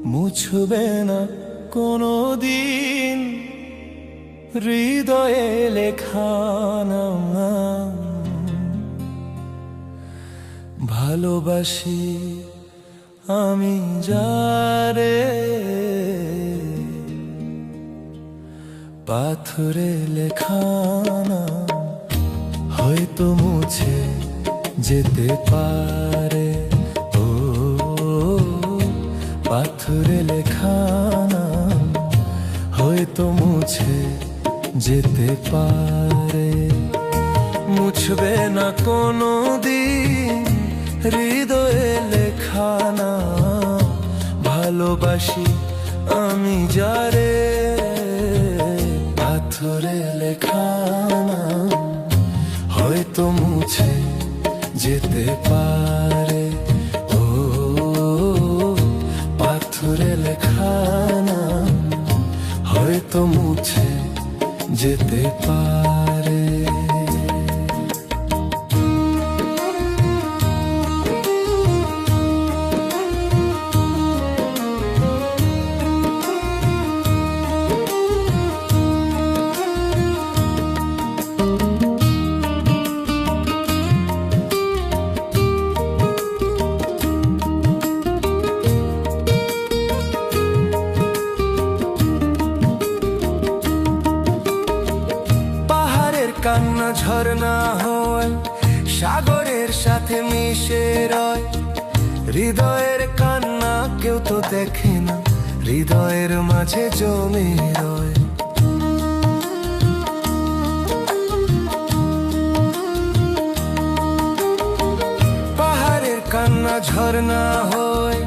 মুছবে না কোনো দিন হৃদয়ে লেখা নাম। ভালোবাসি আমি যারে, পাথরে লেখা নাম হয়তো মুছে যেতে পারে। ও পাথরে লেখা নাম হয়তো মুছে যেতে পারে। মুছবে না কোনো দিন হৃদয়ে লেখা নাম। ভালোবাসি আমি যারে, পাথরে লেখা নাম হয়তো মুছে যেতে পারে। ও পাথরে লেখা নাম হয়তো মুছে যেতে পারে। কান্না ঝরনা হয় সাগরের সাথে মিশে রয়। হৃদয়ের কান্না কেউ তো দেখে না, হৃদয়ের মাঝে জমে রয়। পাহাড়ের কান্না ঝরনা হয়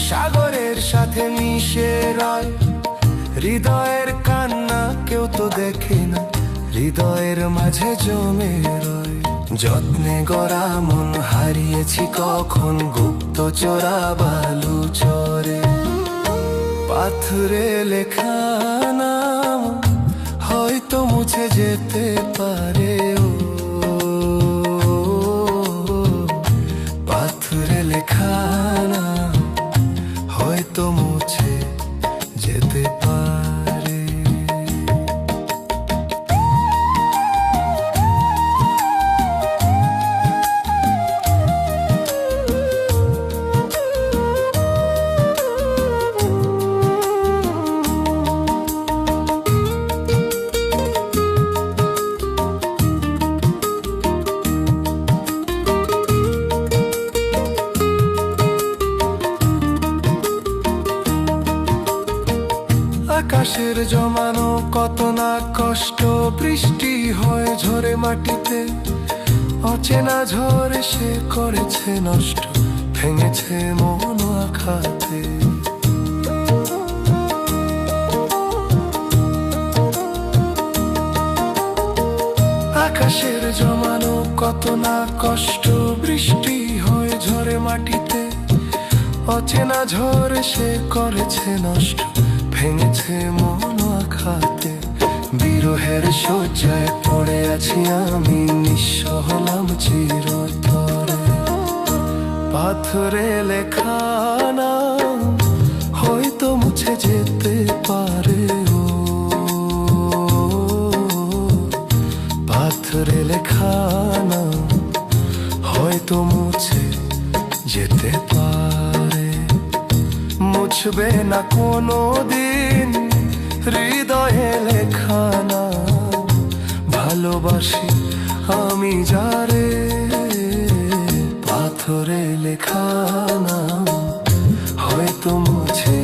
সাগরের সাথে মিশে রয়। হৃদয়ের কান্না কেউ তো দেখে না, হৃদয়ের মাঝে জমে রয়। যত্নে গড়া মন হারিয়েছি কখন গুপ্ত চোরা বালু চরে। পাথরে লেখা নাম হয়তো মুছে যেতে পারে। ও পাথরে লেখা নাম হয়তো মুছে যেতে পারে। আকাশের জমানো কত না কষ্ট, বৃষ্টি হয়ে ঝরে মাটিতে। অচেনা ঝড় সে করেছে নষ্ট, ভেঙেছে মন আঘাতে। আকাশের জমানো কত না কষ্ট, বৃষ্টি হয়ে ঝরে মাটিতে। অচেনা ঝড় সে করেছে নষ্ট, ভেঙেছে মন আঘাতে। বিরহের শয্যায় পড়ে আছি আমি, নিঃস্ব হলাম চিরতরে। পাথরে লেখা নাম হয়তো মুছে যেতে পারে। ও পাথরে লেখা নাম হয়তো মুছে যেতে পারে। মুছবে না কোনো দিন হৃদয়ে লেখা নাম। ভালোবাসি আমি যারে, পাথরে লেখা নাম হয়তো মুছে